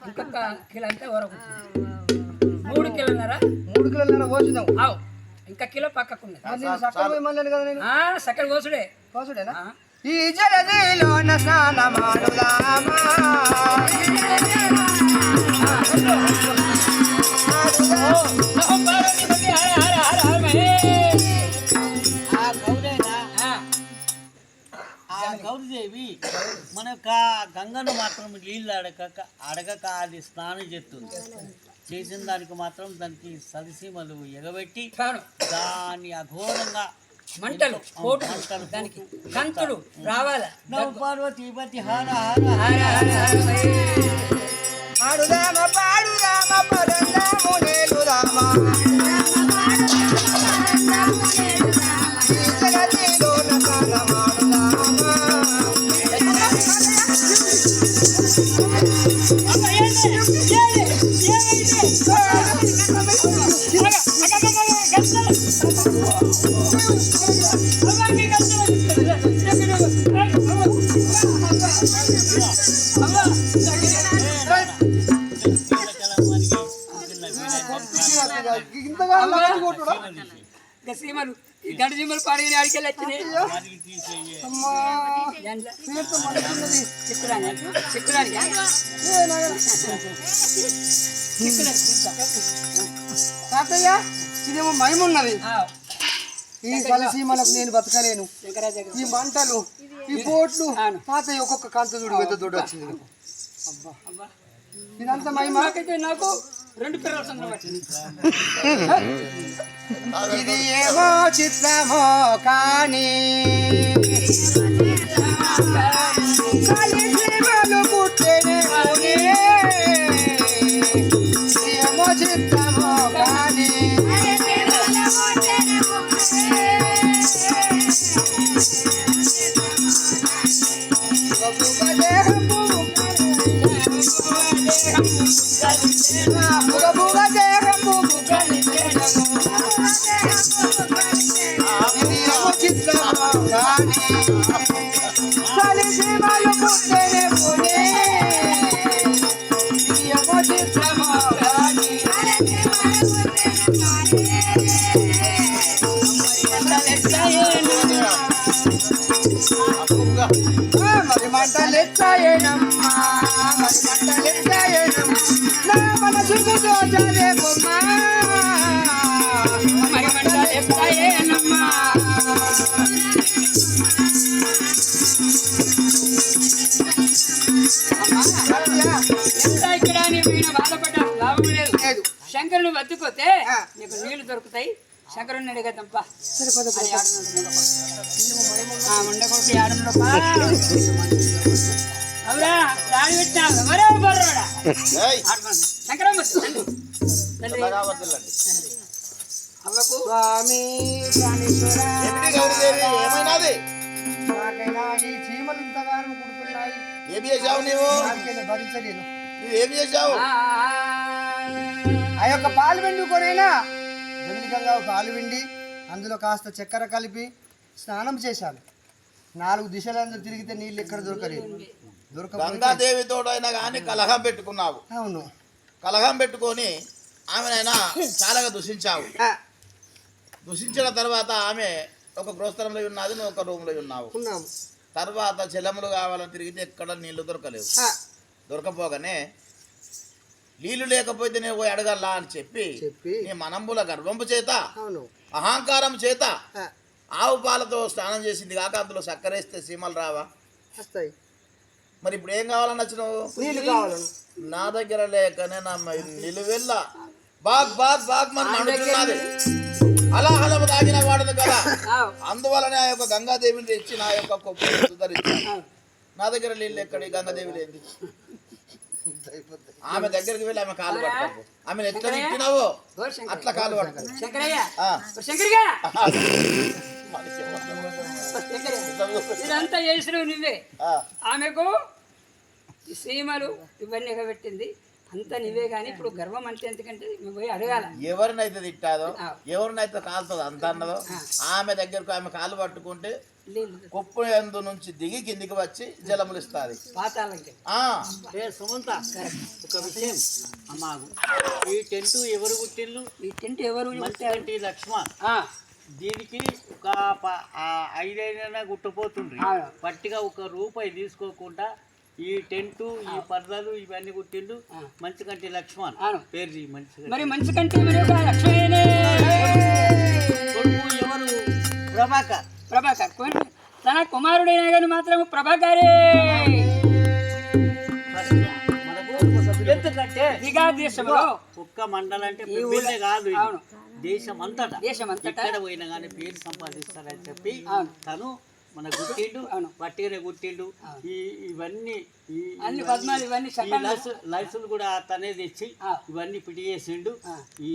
ఇంకొక కిలో అంటే వరకు 3 కిలోన్నర పోసినావు. ఇంకా కిలో పక్కకున్నది. సక్కర పోయమన్నాను కదా నేను. సక్కర కోసుడే. కోసుడేనా? ఈ జలదిలోన స్నానమాడుదామా గౌరీదేవి మన గంగను మాత్రం నీళ్ళు అడగక అది స్నానం చేస్తుంది. చేసిన దానికి మాత్రం దానికి సరిసీమలు ఎగబెట్టి దాన్ని అఘోరంగా మంటలు దానికి కంతుడు రావాల. పార్వతీపతి హర హర హర ఆడుదామ పాడుదామ పరందాము నేలుదామా సీమలు ఈ గంట సీమలు పాడగానే అడికెళ్ళి వచ్చినాయి. తాతయ్య ఇదేమో మహిమున్నది. ఈ కలసీమలకు నేను బతకలేను. ఈ మంటలు ఈ బోట్లు తాతయ్య ఒక్కొక్క కాంత చూడు పెద్ద దొడ్డు వచ్చింది. అబ్బా ఇదంతా మహిమకైతే నాకు 2 పిల్లల సందర్భం వచ్చింది. ఇది ఏమో చిత్రమో కానీ పుట్టేనే ఏమో చిత్రమో కానీ మరి మంటలెచ్చాయేనమ్మా మరి మంటలెచ్చాయేనమ్మా నా మనసుకు దోచలే బొమ్మా మరి మంటలెచ్చాయేనమ్మా ఇక్కడ బాధపడ్డ లాభం లేదు. శంకరుని వద్దుకోతే నీకు నీళ్లు దొరుకుతాయి. శంకరుని అడిగేద్దాంప ఉండకొడుకు ఆడంలోపా అవురా దాడి పెట్టినావు మరో బర్రోడా శంకరమ్మ అవ్వకు స్వామి ఏమైనాది నాకైనా ఈ చీమలు ఇంతగానం కుడుతున్నాయి. ఏం చేసావు నీవు? భరించలేను. ఏం చేసావు? ఆ యొక్క పాలు పిండుకొనైనా జమిలికంగా పాలు పిండి అందులో కాస్త చక్కెర కలిపి స్నానం చేశాను. 4 దిశలందరూ తిరిగితే నీళ్ళు ఎక్కడ దొరకలేదు. గంగాదేవితో అయినా కానీ కలహం పెట్టుకున్నావు. అవును, కలహం పెట్టుకొని ఆమెనైనా చాలా దూషించావు. దూషించిన తర్వాత ఆమె ఒక గృహస్థలంలో ఉన్నది, నువ్వు ఒక రూమ్లో ఉన్నావు. తర్వాత జలములు కావాలని తిరిగితే ఎక్కడ నీళ్లు దొరకలేవు. దొరకపోగానే నీళ్లు లేకపోతే నేను పోయి అడగల్లా అని చెప్పి నీ మనంబుల గర్వంపు చేత అహంకారం చేత ఆవు పాలతో స్నానం చేసింది కాక అందులో చక్కెరేస్తే సీమలు రావా? మరి ఇప్పుడు ఏం కావాలని వచ్చినావు? నా దగ్గర లేకనే నా నిలువెల్ల బాగ్ బాగ్ బాగ్ మన నడుచున్నది. అలాహలము తాగిన వాడను కదా, అందువలనే ఆ యొక్క గంగాదేవిని తెచ్చి నా యొక్క కొప్పు సుధరించాను. నా దగ్గర నీళ్ళు ఎక్కడి గంగాదేవి లేదు. ఆమె దగ్గరికి వెళ్ళి ఆమె కాలు పట్టుకో. ఆమెను ఎట్లా తిట్టినావో అట్లా కాలు పట్టుకో. ఇదంతా చేసినావు నువ్వే. ఆమెకు సీమలు ఇవన్నీ పెట్టింది. అంతా నీవే కానీ ఇప్పుడు గర్వం అంటే ఎందుకంటే నువ్వు పోయి అడగాల. ఎవరినైతే తిట్టాదో ఎవరినైతే కాలుతుందో అంత అన్నదో ఆమె దగ్గరకు ఆమె కాలు పట్టుకుంటే కుప్పు ఎందు నుంచి దిగి కిందికి వచ్చి జలములు ఇస్తుంది పాతాలంటే. సుమంత ఒక విషయం అమ్మా, ఈ టెంట్ ఎవరు కుట్టిల్లు? ఈ టెంట్ ఎవరు మంచి లక్ష్మణ్. దీనికి ఒక 5 అయినా గుట్టపోతుండ్రి. పట్టిగా ₹1 తీసుకోకుండా ఈ టెంటు ఈ పర్దాలు ఇవన్నీ కుట్టిండు మంచి కంటి లక్ష్మణ్ పేరు. మరి మంచి కంటి లక్ష్మణే. కొడుకు ఎవరు? ప్రభాకర్. ప్రభాకర్ తన కుమారుడైనా కానీ మాత్రం ప్రభాకరే. ఎందుకంటే దిగా దేశంలో ఒక్క మండలం అంటే ఊళ్ళే కాదు, దేశం అంతటా ఎక్కడ పోయినా కానీ పేరు సంపాదిస్తారని చెప్పి తను మన గుట్టిండు, పట్టిగానే గుట్టిండు. ఇవన్నీ అన్ని పద్మాలు ఇవన్నీ లైసులు కూడా తనే తెచ్చి ఇవన్నీ పిటి చేసిండు. ఈ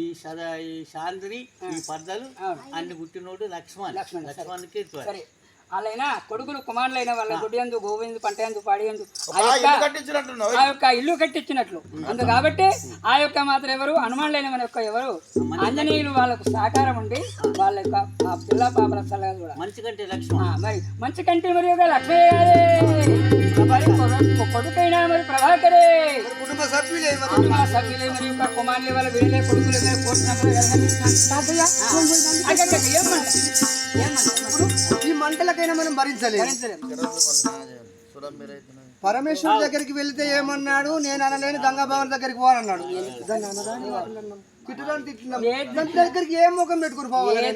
శాంతిని ఈ పర్దలు అన్ని గుట్టినోడు లక్ష్మణ్కి వాళ్ళైనా కొడుకులు కుమారులైన వాళ్ళ గుడ్డి గోవిందు పంట ఎందు పాడి ఎందు ఆ యొక్క ఇల్లు కట్టించినట్లు అందు కాబట్టి ఆ యొక్క మాత్రం ఎవరు హనుమానులైన మన యొక్క ఎవరు ఆంజనేయులు వాళ్ళకు సహకారం ఉండి వాళ్ళ యొక్క పిల్ల పాపల సలహా కూడా మంచి కంటే లక్ష్మణ. మరి మంచి కంటే మరి ఒక లక్ష్మయ్య మరి కొడుకైనా మరి ప్రభాకరే. కుటుంబ సభ్యులే సభ్యులే మరి యొక్క కుమారులు వాళ్ళ వీళ్ళే కొడుకులు కోరుతున్నప్పుడు ఈ మంటలకైనా మనం భరించలేము. పరమేశ్వరుడు దగ్గరికి వెళ్తే ఏమన్నాడు? నేను అనలేని గంగా భవన్ దగ్గరికి పోవాలన్నాడు. దగ్గరికి ఏం ముఖం పెట్టుకుని పోవాలి?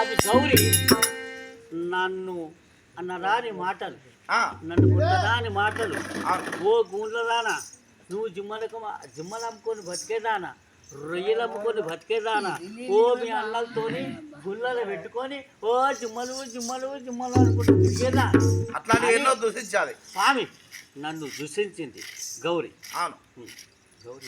అది గౌరీ నన్ను అన్నరాని మాటలు, నన్ను కొట్టరాని మాటలు. ఓ గూళ్ళదానా, నువ్వు జిమ్మలు అమ్ముకొని బతికేదానా, రొయ్యలు అమ్ముకొని బతికేదానా, ఓ మీ అన్నలతోని గుళ్ళలో పెట్టుకొని ఓ జిమ్మలు జిమ్మలు జిమ్మలు అనుకుంటూ తిరిగేదా? అట్లా ఎన్నో దూషించాలి స్వామి. నన్ను దూషించింది గౌరీ. అవును గౌరీ